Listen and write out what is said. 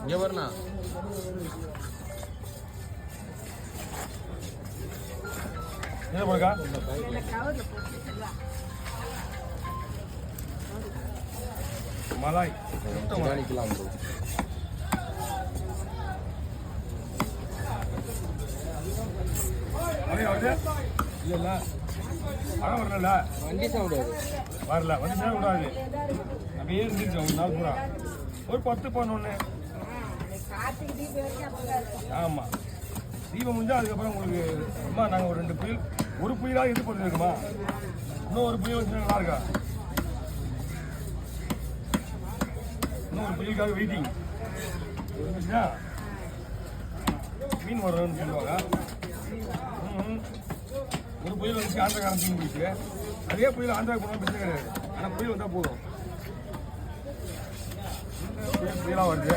இங்கே வரண்ணா என்ன போடுக்கா மலாய் நிக்கலாம் ப்ரோ இல்ல பணம் வரல வண்டி சவுண்ட் வரல வந்து சேர விடாது அப்படியே இருந்துச்சு ஒரு நாள் பூரா ஒரு 10 பவுன் ஒன்று ஆமாம் தீபம் முடிஞ்சால் அதுக்கப்புறம் உங்களுக்கு அம்மா நாங்கள் ஒரு 2 புயல் ஒரு புயலாக இது பண்ணிருக்குமா இன்னும் ஒரு புயல் வச்சு நல்லா இருக்கா இன்னும் ஒரு புயலுக்காக வெயிட்டிங் இருந்துச்சுன்னா மீன் வரணும்னு சொல்லுவாங்க ஒரு புயல் வந்துச்சு ஆந்திரக்காரன் தீங்க போயிடுச்சு அதே புயல் ஆந்திரா போனாலும் பிரச்சனை கிடையாது ஆனால் புயல் வந்தால் போதும் புயலாக வருது